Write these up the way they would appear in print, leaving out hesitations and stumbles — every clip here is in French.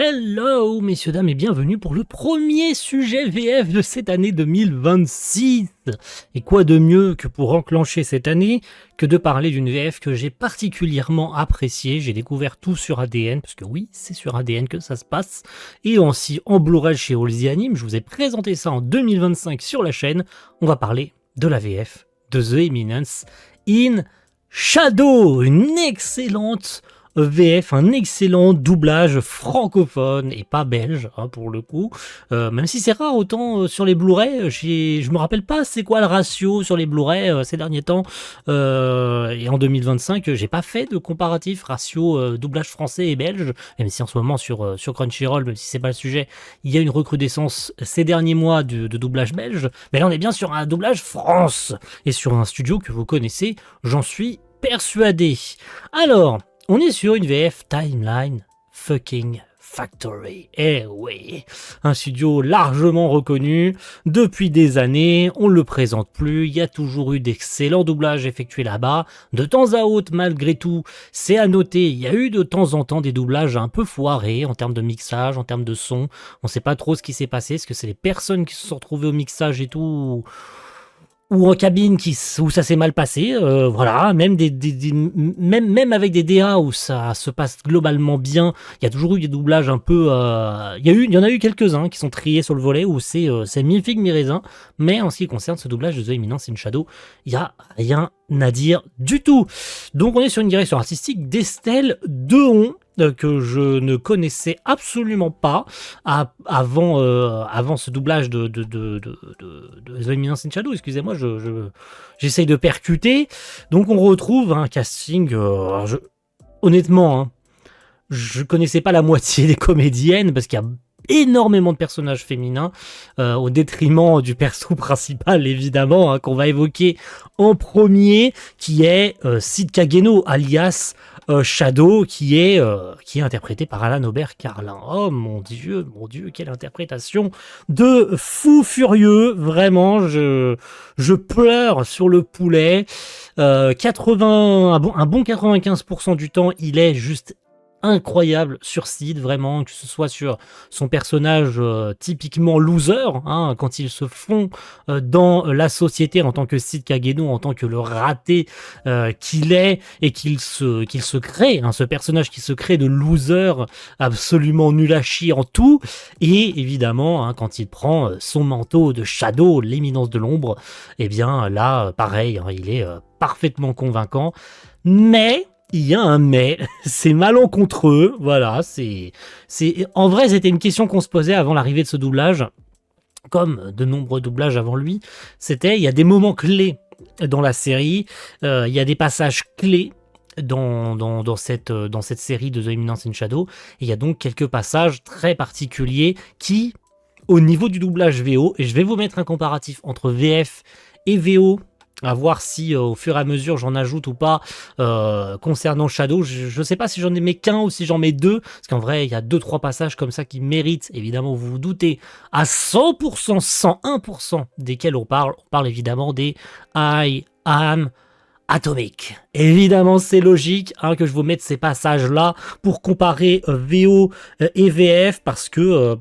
Hello messieurs dames et bienvenue pour le premier sujet VF de cette année 2026. Et quoi de mieux que pour enclencher cette année que de parler d'une VF que j'ai particulièrement appréciée. J'ai découvert tout sur ADN, parce que oui, c'est sur ADN que ça se passe, et aussi en Blu-ray chez Halsey Anime. Je vous ai présenté ça en 2025 sur la chaîne. On va parler de la VF de The Eminence in Shadow, une excellente VF, un excellent doublage francophone et pas belge, hein, pour le coup. Même si c'est rare, autant sur les Blu-ray, je me rappelle pas c'est quoi le ratio sur les Blu-ray ces derniers temps. Et en 2025, j'ai pas fait de comparatif ratio doublage français et belge, même si en ce moment sur Crunchyroll, même si c'est pas le sujet, il y a une recrudescence ces derniers mois de doublage belge. Mais là, on est bien sur un doublage France et sur un studio que vous connaissez, j'en suis persuadé. Alors, on est sur une VF Timeline fucking Factory. Eh oui, un studio largement reconnu depuis des années, on ne le présente plus, il y a toujours eu d'excellents doublages effectués là-bas. De temps à autre, malgré tout, c'est à noter, il y a eu de temps en temps des doublages un peu foirés en termes de mixage, en termes de son. On ne sait pas trop ce qui s'est passé, est-ce que c'est les personnes qui se sont retrouvées au mixage et tout, ou en cabine où ça s'est mal passé, voilà, même même avec des DA où ça se passe globalement bien, il y a toujours eu des doublages un peu, il y en a eu quelques-uns qui sont triés sur le volet où c'est mi-figue mi-raisin, mais en ce qui concerne ce doublage de The Eminence in Shadow, il y a rien à dire du tout. Donc on est sur une direction artistique d'Estelle Dehon, que je ne connaissais absolument pas avant ce doublage de The Eminence in Shadow. Excusez-moi, j'essaye de percuter. Donc on retrouve un casting, honnêtement, hein, je connaissais pas la moitié des comédiennes parce qu'il y a énormément de personnages féminins, au détriment du perso principal évidemment, hein, qu'on va évoquer en premier, qui est Sid Kageno alias Shadow, qui est interprété par Alan Aubert-Carlin. Oh mon dieu, quelle interprétation de fou furieux, vraiment, je pleure sur le poulet. Un bon 95% du temps, il est juste incroyable sur Sid, vraiment, que ce soit sur son personnage typiquement loser, hein, quand il se fond dans la société en tant que Sid Kageno, en tant que le raté qu'il est, et qu'il se crée, hein, ce personnage qui se crée de loser absolument nul à chier en tout, et évidemment, hein, quand il prend son manteau de Shadow, l'éminence de l'ombre, et bien là, pareil, hein, il est parfaitement convaincant, mais il y a un mais, c'est malencontreux, voilà, en vrai, c'était une question qu'on se posait avant l'arrivée de ce doublage, comme de nombreux doublages avant lui, il y a des moments clés dans la série, il y a des passages clés dans cette série de The Eminence in Shadow, et il y a donc quelques passages très particuliers qui, au niveau du doublage VO, et je vais vous mettre un comparatif entre VF et VO, à voir si au fur et à mesure j'en ajoute ou pas concernant Shadow. Je sais pas si j'en mets qu'un ou si j'en mets deux, parce qu'en vrai il y a 2-3 passages comme ça qui méritent, évidemment vous vous doutez, à 100%, 101% desquels on parle évidemment des I Am Atomic. Évidemment, c'est logique, hein, que je vous mette ces passages-là pour comparer VO et VF, parce que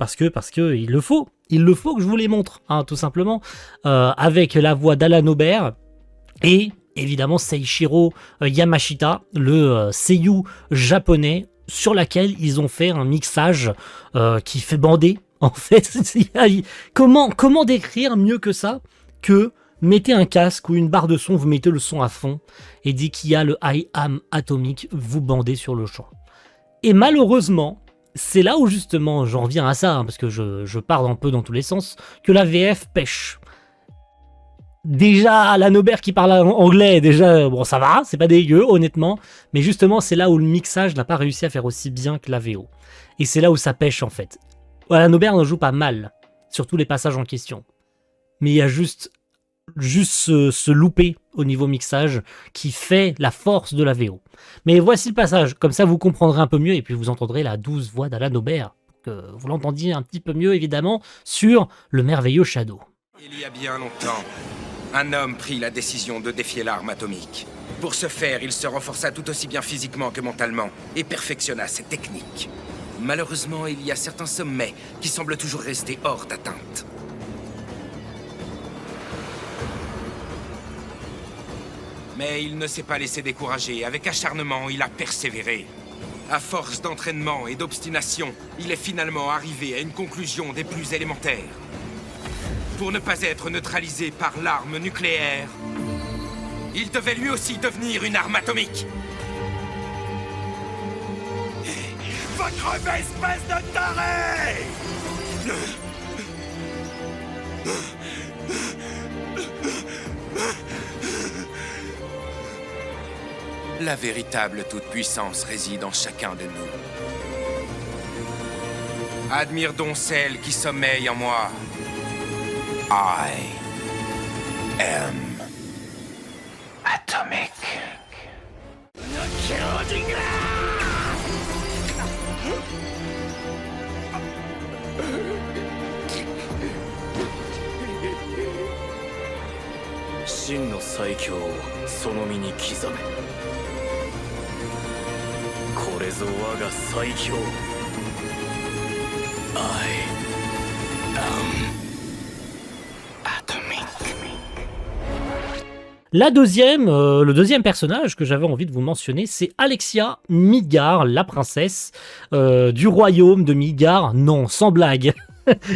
il le faut. Il le faut que je vous les montre, hein, tout simplement, avec la voix d'Alan Aubert et évidemment Seishiro Yamashita, le seiyuu japonais, sur laquelle ils ont fait un mixage qui fait bander. En fait, comment décrire mieux que ça, que mettez un casque ou une barre de son, vous mettez le son à fond, et dès qu'il y a le I Am Atomic, vous bandez sur le champ. Et malheureusement, c'est là où justement, j'en reviens à ça, hein, parce que je pars un peu dans tous les sens, que la VF pêche. Déjà, Alan Aubert qui parle anglais, déjà, bon, ça va, c'est pas dégueu, honnêtement, mais justement, c'est là où le mixage n'a pas réussi à faire aussi bien que la VO. Et c'est là où ça pêche, en fait. Alan Aubert ne joue pas mal, sur tous les passages en question. Mais il y a juste se louper au niveau mixage qui fait la force de la VO. Mais voici le passage, comme ça vous comprendrez un peu mieux, et puis vous entendrez la douce voix d'Alan Aubert, que vous l'entendiez un petit peu mieux évidemment, sur le merveilleux Shadow. Il y a bien longtemps, un homme prit la décision de défier l'arme atomique. Pour ce faire, il se renforça tout aussi bien physiquement que mentalement et perfectionna ses techniques. Malheureusement, il y a certains sommets qui semblent toujours rester hors d'atteinte. Mais il ne s'est pas laissé décourager. Avec acharnement, il a persévéré. À force d'entraînement et d'obstination, il est finalement arrivé à une conclusion des plus élémentaires. Pour ne pas être neutralisé par l'arme nucléaire, il devait lui aussi devenir une arme atomique. Va crever, espèce de taré! La véritable toute-puissance réside en chacun de nous. Admire donc celle qui sommeille en moi. I am atomic.真の最強をその身に刻め。これぞ我が最強。I am atomic. Le deuxième personnage que j'avais envie de vous mentionner, c'est Alexia Midgar, la princesse du royaume de Midgar, non, sans blague,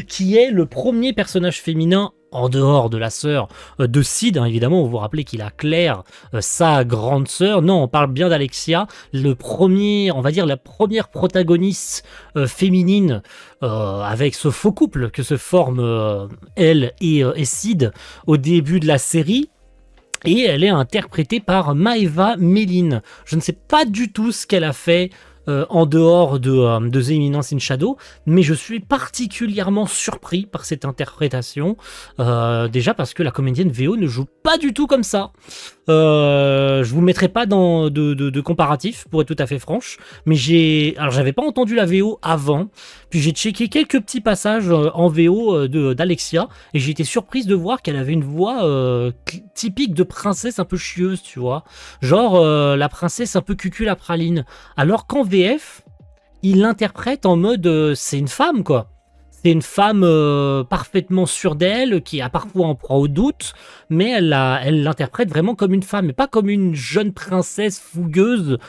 qui est le premier personnage féminin en dehors de la sœur de Sid, hein, évidemment, vous vous rappelez qu'il a Claire, sa grande sœur. Non, on parle bien d'Alexia, on va dire la première protagoniste féminine avec ce faux couple que se forment elle et Sid au début de la série. Et elle est interprétée par Maeva Mellin. Je ne sais pas du tout ce qu'elle a fait en dehors de The Eminence in Shadow, mais je suis particulièrement surpris par cette interprétation, déjà parce que la comédienne VO ne joue pas du tout comme ça. Je vous mettrai pas de comparatif, pour être tout à fait franche, mais j'avais pas entendu la VO avant, puis j'ai checké quelques petits passages en VO d'Alexia, et j'ai été surprise de voir qu'elle avait une voix typique de princesse un peu chieuse, tu vois, genre la princesse un peu cucul à praline, alors qu'en VF, il l'interprète en mode c'est une femme, quoi. C'est une femme parfaitement sûre d'elle, qui a parfois en proie au doute, mais elle l'interprète vraiment comme une femme, et pas comme une jeune princesse fougueuse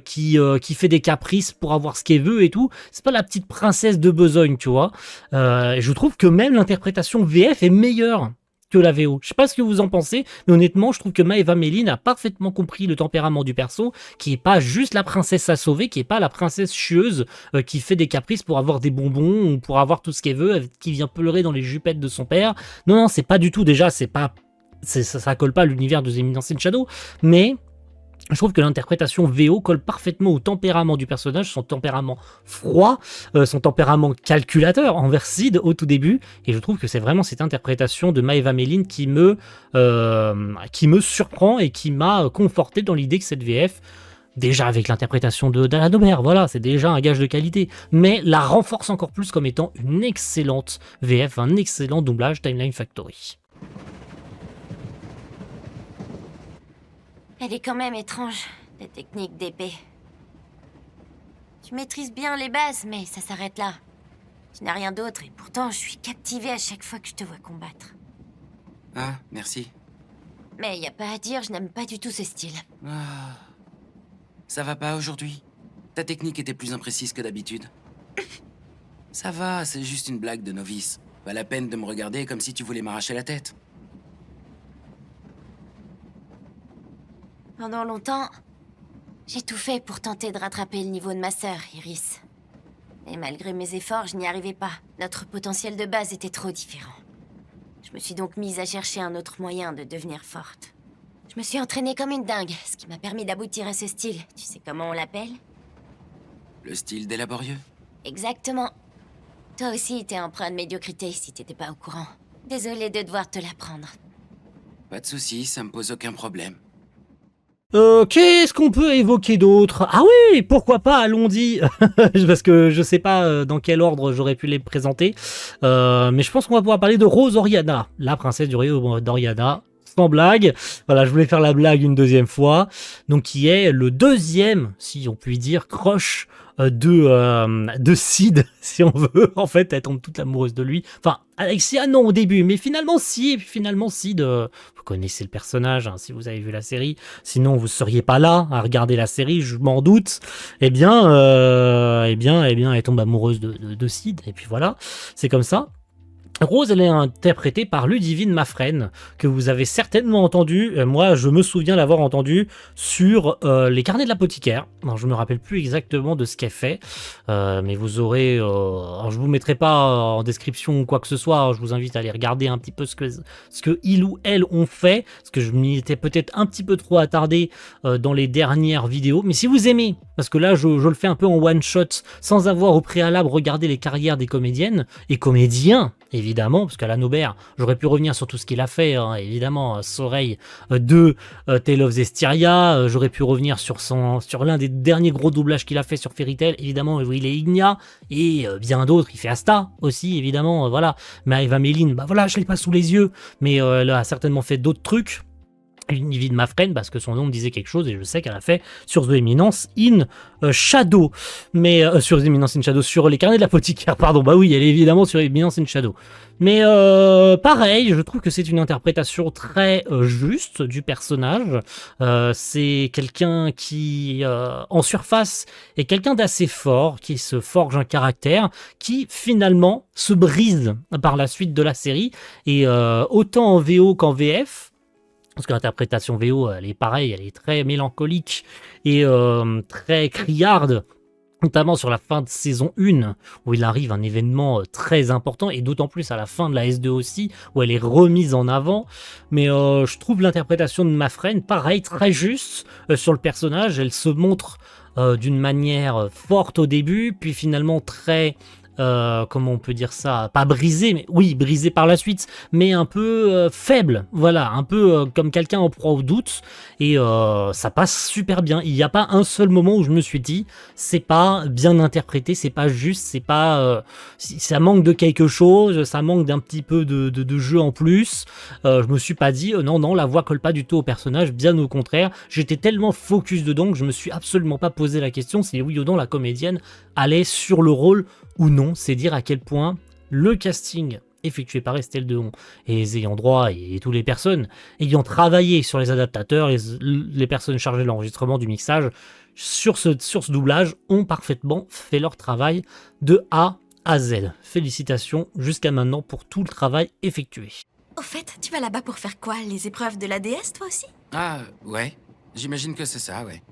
qui fait des caprices pour avoir ce qu'elle veut et tout. C'est pas la petite princesse de besogne, tu vois. Je trouve que même l'interprétation VF est meilleure que la VO. Je sais pas ce que vous en pensez, mais honnêtement, je trouve que Maeva Mellin a parfaitement compris le tempérament du perso, qui est pas juste la princesse à sauver, qui est pas la princesse chieuse qui fait des caprices pour avoir des bonbons ou pour avoir tout ce qu'elle veut, qui vient pleurer dans les jupettes de son père. Non, c'est pas du tout, déjà, ça colle pas à l'univers de The Eminence in Shadow, mais je trouve que l'interprétation VO colle parfaitement au tempérament du personnage, son tempérament froid, son tempérament calculateur envers Sid au tout début, et je trouve que c'est vraiment cette interprétation de Maeva Mellin qui me surprend et qui m'a conforté dans l'idée que cette VF, déjà avec l'interprétation d'Alan Omer, voilà, c'est déjà un gage de qualité, mais la renforce encore plus comme étant une excellente VF, un excellent doublage Timeline Factory. Elle est quand même étrange, la technique d'épée. Tu maîtrises bien les bases, mais ça s'arrête là. Tu n'as rien d'autre, et pourtant je suis captivée à chaque fois que je te vois combattre. Ah, merci. Mais y a pas à dire, je n'aime pas du tout ce style. Ah, ça va pas aujourd'hui? Ta technique était plus imprécise que d'habitude. Ça va, c'est juste une blague de novice. Pas la peine de me regarder comme si tu voulais m'arracher la tête. Pendant longtemps, j'ai tout fait pour tenter de rattraper le niveau de ma sœur, Iris. Et malgré mes efforts, je n'y arrivais pas. Notre potentiel de base était trop différent. Je me suis donc mise à chercher un autre moyen de devenir forte. Je me suis entraînée comme une dingue, ce qui m'a permis d'aboutir à ce style. Tu sais comment on l'appelle? Le style des laborieux? Exactement. Toi aussi, t'es empreint de médiocrité si t'étais pas au courant. Désolée de devoir te l'apprendre. Pas de soucis, ça me pose aucun problème. Qu'est-ce qu'on peut évoquer d'autre? Ah oui, pourquoi pas, allons-y. Parce que je sais pas dans quel ordre j'aurais pu les présenter. Mais je pense qu'on va pouvoir parler de Rose Oriana, la princesse du royaume d'Oriana. Sans blague. Voilà, je voulais faire la blague une deuxième fois. Donc, qui est le deuxième, si on peut dire, crush de Sid, si on veut. En fait, elle tombe toute amoureuse de lui. Enfin, Alexia, non, au début, mais finalement, si. Et puis finalement, Sid, vous connaissez le personnage, hein, si vous avez vu la série. Sinon, vous seriez pas là à regarder la série, je m'en doute. Eh bien, elle tombe amoureuse de Sid. Et puis voilà, c'est comme ça. Rose, elle est interprétée par Ludivine Mafren, que vous avez certainement entendu. Moi, je me souviens l'avoir entendue sur les carnets de l'apothicaire. Alors, je me rappelle plus exactement de ce qu'elle fait, mais vous aurez. Alors, je vous mettrai pas en description ou quoi que ce soit. Alors, je vous invite à aller regarder un petit peu ce que il ou elle ont fait, parce que je m'y étais peut-être un petit peu trop attardé dans les dernières vidéos. Mais si vous aimez, parce que là, je le fais un peu en one shot, sans avoir au préalable regardé les carrières des comédiennes et comédiens. Évidemment, parce qu'à la Aubert, j'aurais pu revenir sur tout ce qu'il a fait, hein, évidemment, Soreil de Tale of Zestiria, j'aurais pu revenir sur l'un des derniers gros doublages qu'il a fait sur Fairy Tail, évidemment, où il est Ignia, et bien d'autres, il fait Asta aussi, évidemment, voilà. Mais Eva Méline, bah voilà, je l'ai pas sous les yeux, mais elle a certainement fait d'autres trucs. Ludivine Mafren, parce que son nom me disait quelque chose, et je sais qu'elle a fait sur The Eminence in Shadow, mais sur The Eminence in Shadow, sur les carnets de l'apothicaire, pardon, bah oui, elle est évidemment sur The Eminence in Shadow. Mais pareil, je trouve que c'est une interprétation très juste du personnage. C'est quelqu'un qui, en surface, est quelqu'un d'assez fort, qui se forge un caractère, qui finalement se brise par la suite de la série, et autant en VO qu'en VF, parce que l'interprétation VO, elle est pareille, elle est très mélancolique et très criarde, notamment sur la fin de saison 1, où il arrive un événement très important, et d'autant plus à la fin de la S2 aussi, où elle est remise en avant. Mais je trouve l'interprétation de Mafren, pareil, très juste sur le personnage. Elle se montre d'une manière forte au début, puis finalement très... comment on peut dire ça, pas brisé, mais oui, brisé par la suite, mais un peu faible, voilà, un peu comme quelqu'un en proie au doute, et ça passe super bien. Il n'y a pas un seul moment où je me suis dit, c'est pas bien interprété, c'est pas juste, c'est pas, ça manque de quelque chose, ça manque d'un petit peu de jeu en plus. Je me suis pas dit, non, la voix colle pas du tout au personnage, bien au contraire, j'étais tellement focus dedans que je me suis absolument pas posé la question si oui ou non la comédienne allait sur le rôle ou non. C'est dire à quel point le casting effectué par Estelle Dehon et les ayants droit et toutes les personnes ayant travaillé sur les adaptateurs, les personnes chargées de l'enregistrement, du mixage, sur ce doublage, ont parfaitement fait leur travail de A à Z. Félicitations jusqu'à maintenant pour tout le travail effectué. Au fait, tu vas là-bas pour faire quoi? Les épreuves de la déesse, toi aussi? Ah, ouais. J'imagine que c'est ça, ouais.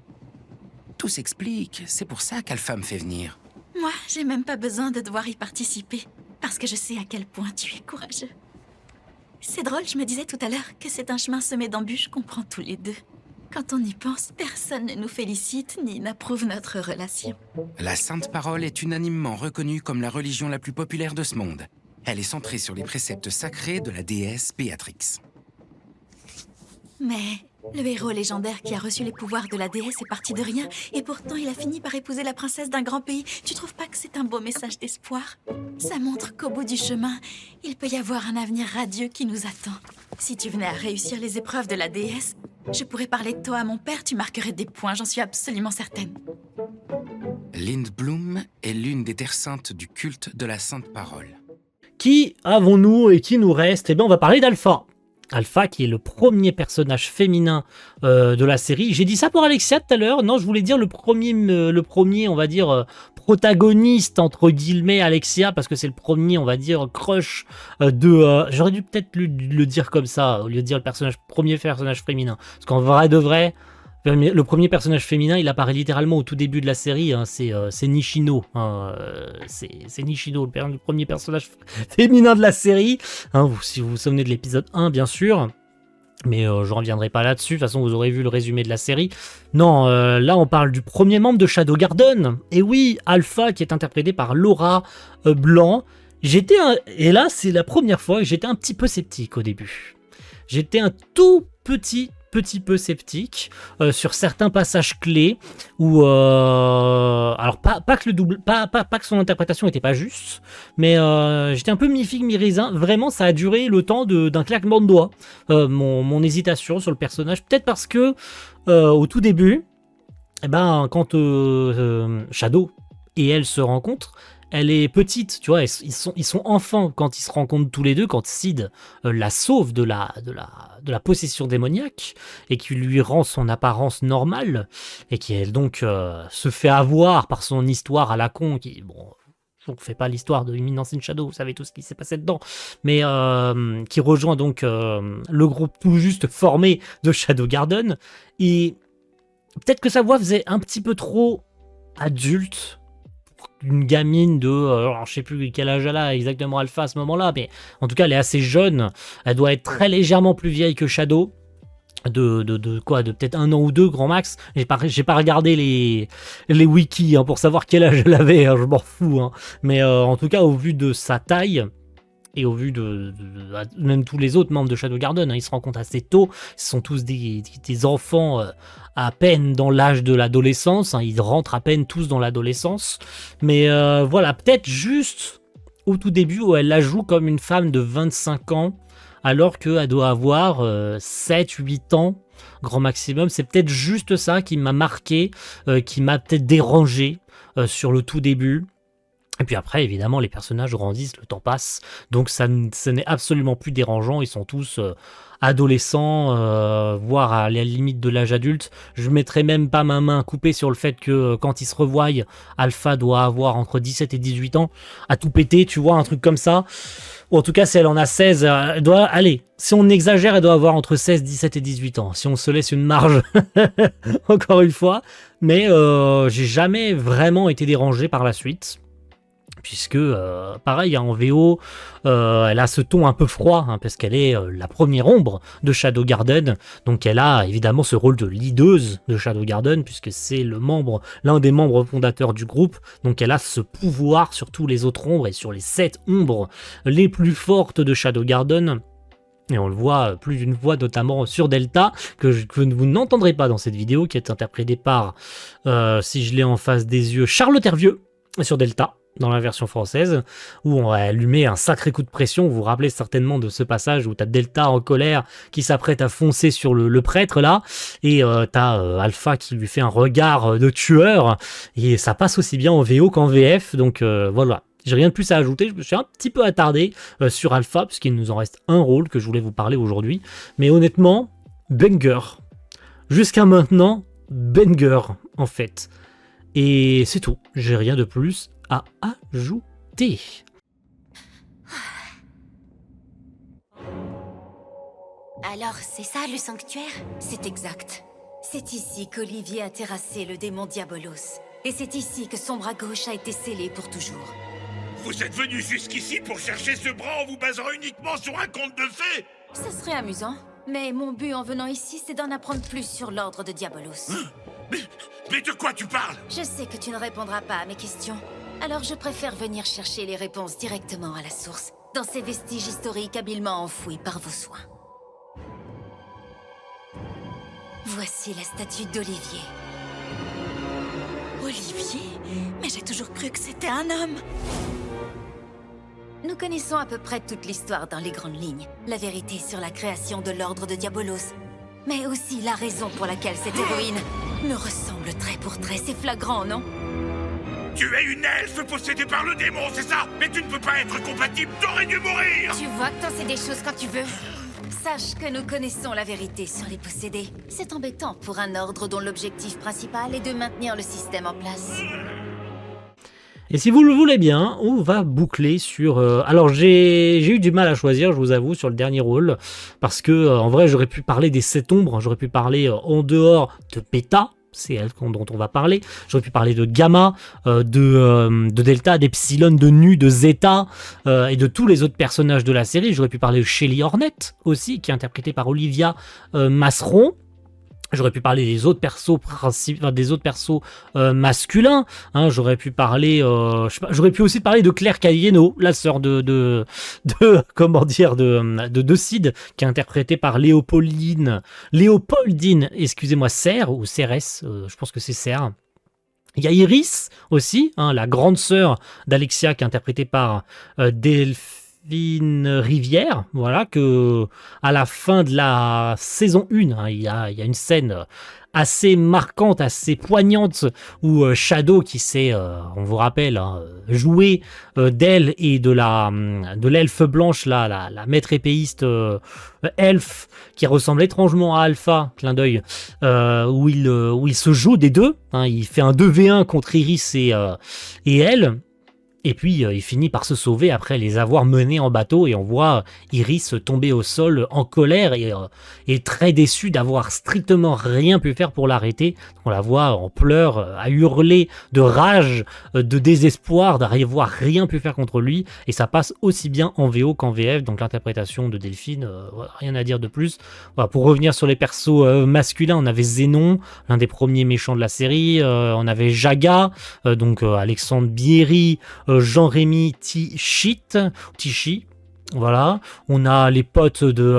Tout s'explique. C'est pour ça qu'Alpha me fait venir. Moi, j'ai même pas besoin de devoir y participer, parce que je sais à quel point tu es courageux. C'est drôle, je me disais tout à l'heure que c'est un chemin semé d'embûches qu'on prend tous les deux. Quand on y pense, personne ne nous félicite ni n'approuve notre relation. La Sainte Parole est unanimement reconnue comme la religion la plus populaire de ce monde. Elle est centrée sur les préceptes sacrés de la déesse Béatrix. Mais le héros légendaire qui a reçu les pouvoirs de la déesse est parti de rien, et pourtant il a fini par épouser la princesse d'un grand pays. Tu trouves pas que c'est un beau message d'espoir? Ça montre qu'au bout du chemin, il peut y avoir un avenir radieux qui nous attend. Si tu venais à réussir les épreuves de la déesse, je pourrais parler de toi à mon père, tu marquerais des points, j'en suis absolument certaine. Lindblum est l'une des terres saintes du culte de la Sainte Parole. Qui avons-nous et qui nous reste? Eh bien, on va parler d'Alpha. Alpha, qui est le premier personnage féminin de la série. J'ai dit ça pour Alexia tout à l'heure. Non, je voulais dire le premier, on va dire, protagoniste, entre guillemets, Alexia, parce que c'est le premier, on va dire, crush de... J'aurais dû peut-être le dire comme ça, au lieu de dire le premier personnage féminin. Parce qu'en vrai de vrai, le premier personnage féminin, il apparaît littéralement au tout début de la série, hein, c'est Nishino. Hein, c'est Nishino, le premier personnage féminin de la série. Hein, si vous vous souvenez de l'épisode 1, bien sûr. Mais je reviendrai pas là-dessus, de toute façon vous aurez vu le résumé de la série. Non, là on parle du premier membre de Shadow Garden. Et oui, Alpha, qui est interprété par Laura Blanc. Et là c'est la première fois que j'étais un petit peu sceptique au début. J'étais un tout petit peu sceptique sur certains passages clés où alors pas que son interprétation était pas juste, mais j'étais un peu mi-figue mi-raisin. Vraiment, ça a duré le temps d'un claquement de doigts, mon hésitation sur le personnage, peut-être parce que au tout début, quand Shadow et elle se rencontrent, elle est petite, tu vois, ils sont enfants quand ils se rencontrent tous les deux, quand Sid la sauve de la possession démoniaque, et qui lui rend son apparence normale, et qui elle donc se fait avoir par son histoire à la con, qui, bon, on ne fait pas l'histoire de Imminence in Shadow, vous savez tout ce qui s'est passé dedans, mais qui rejoint donc le groupe tout juste formé de Shadow Garden, et peut-être que sa voix faisait un petit peu trop adulte, une gamine de, alors je sais plus quel âge elle a exactement Alpha à ce moment-là, mais en tout cas elle est assez jeune, elle doit être très légèrement plus vieille que Shadow, de peut-être 1 an ou 2 grand max. J'ai pas regardé les wikis pour savoir quel âge elle avait, je m'en fous, mais en tout cas au vu de sa taille, et au vu de même tous les autres membres de Shadow Garden, ils se rencontrent assez tôt, ils sont tous des enfants à peine dans l'âge de l'adolescence, ils rentrent à peine tous dans l'adolescence, mais voilà, peut-être juste au tout début où elle la joue comme une femme de 25 ans, alors qu'elle doit avoir 7-8 ans, grand maximum. C'est peut-être juste ça qui m'a marqué, qui m'a peut-être dérangé sur le tout début. Et puis après, évidemment, les personnages grandissent, le temps passe, donc ce n'est absolument plus dérangeant, ils sont tous adolescents, voire à la limite de l'âge adulte. Je mettrai même pas ma main coupée sur le fait que quand ils se revoient, Alpha doit avoir entre 17 et 18 ans, à tout péter, tu vois, un truc comme ça. Ou en tout cas, si elle en a 16, elle doit, allez, si on exagère, elle doit avoir entre 16, 17 et 18 ans, si on se laisse une marge, encore une fois. Mais j'ai jamais vraiment été dérangé par la suite. Puisque, pareil, en VO, elle a ce ton un peu froid, parce qu'elle est la première ombre de Shadow Garden, donc elle a évidemment ce rôle de leaduse de Shadow Garden, puisque c'est l'un des membres fondateurs du groupe, donc elle a ce pouvoir sur tous les autres ombres, et sur les 7 ombres les plus fortes de Shadow Garden. Et on le voit plus d'une fois, notamment sur Delta, que vous n'entendrez pas dans cette vidéo, qui est interprétée par, si je l'ai en face des yeux, Charlotte Hervieux, sur Delta, dans la version française, où on lui met un sacré coup de pression. Vous vous rappelez certainement de ce passage où t'as Delta en colère qui s'apprête à foncer sur le prêtre là, et t'as Alpha qui lui fait un regard de tueur, et ça passe aussi bien en VO qu'en VF, donc voilà. J'ai rien de plus à ajouter, je me suis un petit peu attardé sur Alpha, puisqu'il nous en reste un rôle que je voulais vous parler aujourd'hui, mais honnêtement, banger. Jusqu'à maintenant, banger en fait. Et c'est tout, j'ai rien de plus à ajouter. Alors, c'est ça le sanctuaire? C'est exact. C'est ici qu'Olivier a terrassé le démon Diabolos. Et c'est ici que son bras gauche a été scellé pour toujours. Vous êtes venu jusqu'ici pour chercher ce bras en vous basant uniquement sur un conte de fées? Ça serait amusant. Mais mon but en venant ici, c'est d'en apprendre plus sur l'ordre de Diabolos. Mais de quoi tu parles? Je sais que tu ne répondras pas à mes questions. Alors je préfère venir chercher les réponses directement à la source, dans ces vestiges historiques habilement enfouis par vos soins. Voici la statue d'Olivier. Olivier? Mais j'ai toujours cru que c'était un homme. Nous connaissons à peu près toute l'histoire dans les grandes lignes. La vérité sur la création de l'ordre de Diabolos. Mais aussi la raison pour laquelle cette héroïne me ressemble trait pour trait. C'est flagrant, non? Tu es une elfe possédée par le démon, c'est ça? Mais tu ne peux pas être compatible, t'aurais dû mourir! Tu vois que t'en sais des choses quand tu veux. Sache que nous connaissons la vérité sur les possédés. C'est embêtant pour un ordre dont l'objectif principal est de maintenir le système en place. Et si vous le voulez bien, on va boucler sur... Alors j'ai eu du mal à choisir, je vous avoue, sur le dernier rôle, parce que en vrai j'aurais pu parler des 7 ombres, j'aurais pu parler en dehors de Beta, c'est elle dont on va parler, j'aurais pu parler de Gamma, de Delta, d'Epsilon, de Nu, de Zeta, et de tous les autres personnages de la série. J'aurais pu parler de Shelly Hornet aussi, qui est interprétée par Olivia Masseron. J'aurais pu parler des autres persos masculins. J'aurais pu parler, j'aurais pu aussi parler de Claire Cayeno, la sœur de Sid, qui est interprétée par Léopoldine, excusez-moi, Serre ou Cérès, je pense que c'est Serre. Il y a Iris aussi, la grande sœur d'Alexia, qui est interprétée par Delphine Rivière, voilà, que à la fin de la saison 1, il y a une scène assez marquante, assez poignante, où Shadow, qui s'est, on vous rappelle, hein, joué d'elle et de l'elfe blanche, là, la maître épéiste elfe, qui ressemble étrangement à Alpha, clin d'œil, où il se joue des deux, hein, il fait un 2v1 contre Iris et elle. Et puis, il finit par se sauver après les avoir menés en bateau, et on voit Iris tomber au sol en colère et très déçue d'avoir strictement rien pu faire pour l'arrêter. On la voit en pleurs, à hurler de rage, de désespoir, d'avoir rien pu faire contre lui, et ça passe aussi bien en VO qu'en VF, donc l'interprétation de Delphine, voilà, rien à dire de plus. Voilà, pour revenir sur les persos masculins, on avait Zénon, l'un des premiers méchants de la série, on avait Jaga, donc Alexandre Bierry, Jean-Rémy Tichy, voilà. On a les potes de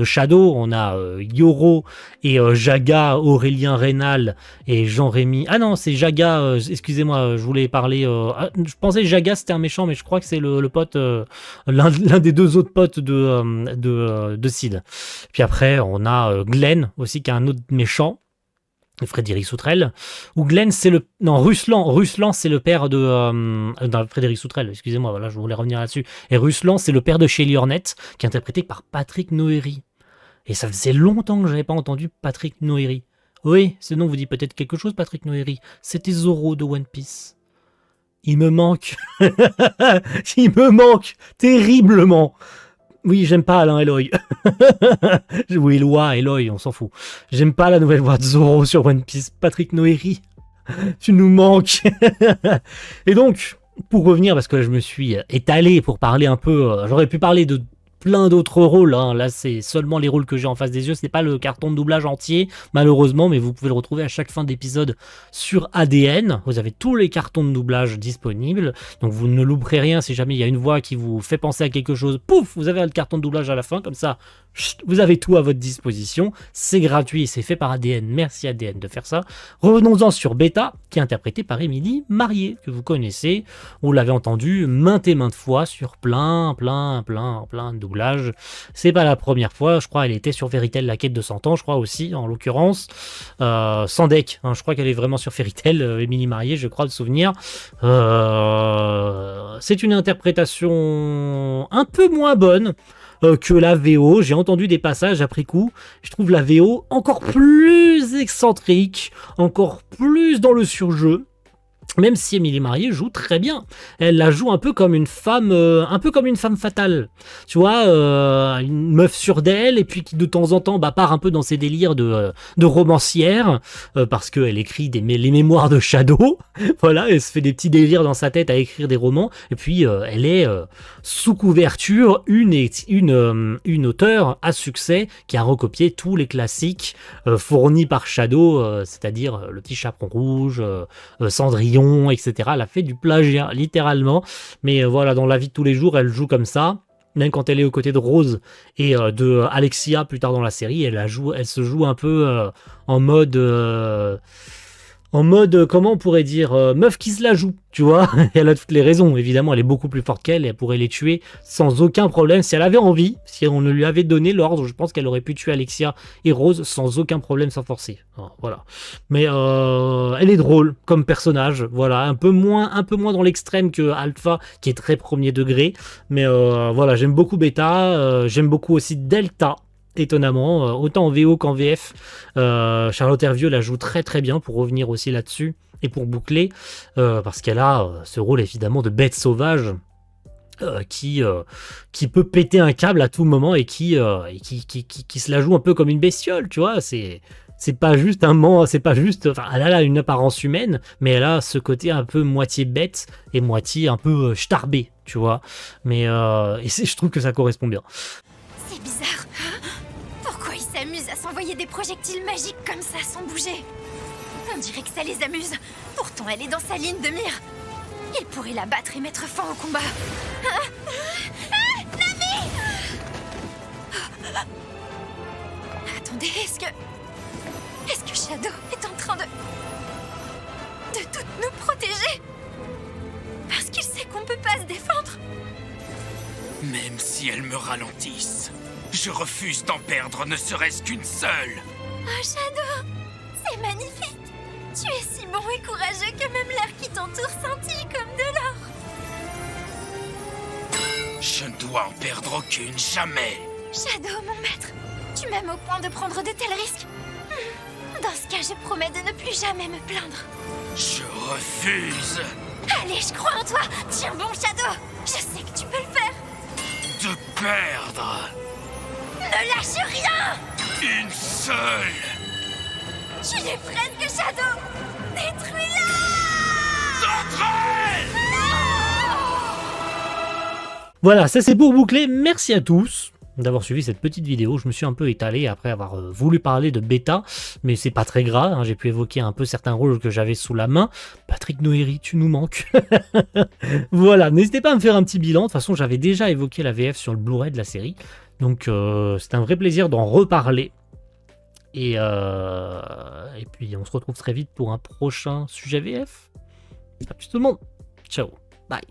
Shadow, on a Yoro et Jaga, Aurélien Rénal et Jean-Rémy. Ah non, c'est Jaga, excusez-moi, je voulais parler. Je pensais Jaga c'était un méchant, mais je crois que c'est le pote, l'un des deux autres potes de Sid. Puis après, on a Glenn aussi, qui est un autre méchant. Frédéric Soutrel, ou Glenn c'est le... Non, Ruslan c'est le père de... Frédéric Soutrel, excusez-moi, voilà, je voulais revenir là-dessus. Et Ruslan c'est le père de Shelly Hornet, qui est interprété par Patrick Noéry. Et ça faisait longtemps que j'avais pas entendu Patrick Noéry. Oui, ce nom vous dit peut-être quelque chose, Patrick Noéry. C'était Zoro de One Piece. Il me manque. Il me manque terriblement. Oui, j'aime pas Alain Eloy. Oui, Eloi, Eloy, on s'en fout. J'aime pas la nouvelle voix de Zoro sur One Piece. Patrick Noéry, tu nous manques. Et donc, pour revenir, parce que je me suis étalé pour parler un peu, j'aurais pu parler de plein d'autres rôles, hein. Là c'est seulement les rôles que j'ai en face des yeux, c'est pas le carton de doublage entier malheureusement, mais vous pouvez le retrouver à chaque fin d'épisode sur ADN, vous avez tous les cartons de doublage disponibles, donc vous ne louperez rien. Si jamais il y a une voix qui vous fait penser à quelque chose, pouf, vous avez le carton de doublage à la fin, comme ça vous avez tout à votre disposition, c'est gratuit, c'est fait par ADN, merci ADN de faire ça. Revenons-en sur Beta, qui est interprété par Émilie Marié, que vous connaissez, vous l'avez entendu maintes et maintes fois sur plein de doublage. C'est pas la première fois, je crois elle était sur Fairytale la quête de 100 ans, je crois aussi, en l'occurrence. Sandek, hein, je crois qu'elle est vraiment sur Fairytale, Émilie Marié, je crois le souvenir. C'est une interprétation un peu moins bonne que la VO. J'ai entendu des passages après coup, je trouve la VO encore plus excentrique, encore plus dans le surjeu. Même si Émilie Marié joue très bien, elle la joue un peu comme une femme fatale, tu vois, une meuf sûre d'elle et puis qui de temps en temps part un peu dans ses délires de romancière, parce qu'elle écrit les mémoires de Shadow, voilà, elle se fait des petits délires dans sa tête à écrire des romans, et puis elle est sous couverture une auteure à succès qui a recopié tous les classiques fournis par Shadow, c'est-à-dire Le Petit Chaperon Rouge, Cendrillon, etc. Elle a fait du plagiat, littéralement. Mais voilà, dans la vie de tous les jours, elle joue comme ça. Même quand elle est aux côtés de Rose et de Alexia plus tard dans la série, elle se joue un peu en mode, comment on pourrait dire, meuf qui se la joue, tu vois. Et elle a toutes les raisons, évidemment, elle est beaucoup plus forte qu'elle, et elle pourrait les tuer sans aucun problème. Si elle avait envie, si on ne lui avait donné l'ordre, je pense qu'elle aurait pu tuer Alexia et Rose sans aucun problème, sans forcer. Alors, voilà. Mais elle est drôle comme personnage, voilà, un peu moins dans l'extrême que Alpha, qui est très premier degré. Mais voilà, j'aime beaucoup Beta, j'aime beaucoup aussi Delta. Étonnamment, autant en VO qu'en VF, Charlotte Hervieux la joue très très bien, pour revenir aussi là-dessus et pour boucler, parce qu'elle a ce rôle évidemment de bête sauvage qui peut péter un câble à tout moment et qui se la joue un peu comme une bestiole, tu vois. C'est pas juste enfin, elle a une apparence humaine, mais elle a ce côté un peu moitié bête et moitié un peu starbé, tu vois. Mais je trouve que ça correspond bien. C'est bizarre. Pourquoi ils s'amusent à s'envoyer des projectiles magiques comme ça sans bouger? On dirait que ça les amuse. Pourtant, elle est dans sa ligne de mire. Ils pourraient la battre et mettre fin au combat. Nami! Attendez, est-ce que Shadow est en train de toutes nous protéger? Parce qu'il sait qu'on peut pas se défendre. Même si elles me ralentissent, je refuse d'en perdre ne serait-ce qu'une seule. Oh, Shadow, c'est magnifique. Tu es si bon et courageux que même l'air qui t'entoure scintille comme de l'or. Je ne dois en perdre aucune, jamais. Shadow, mon maître, tu m'aimes au point de prendre de tels risques. Dans ce cas, je promets de ne plus jamais me plaindre. Je refuse Allez, je crois en toi. Tiens bon, Shadow. Je sais que tu peux le faire. de perdre Ne lâche rien. une seule. Tu l'es presque, Shadow. Détruis-la. D'entre elles. Voilà, ça c'est pour boucler. Merci à tous d'avoir suivi cette petite vidéo. Je me suis un peu étalé après avoir voulu parler de bêta, mais c'est pas très grave, hein. J'ai pu évoquer un peu certains rôles que j'avais sous la main. Patrick Noéry, tu nous manques. Voilà, n'hésitez pas à me faire un petit bilan. De toute façon, j'avais déjà évoqué la VF sur le Blu-ray de la série, donc c'est un vrai plaisir d'en reparler. Et puis on se retrouve très vite pour un prochain sujet VF. À plus tout le monde. Ciao. Bye.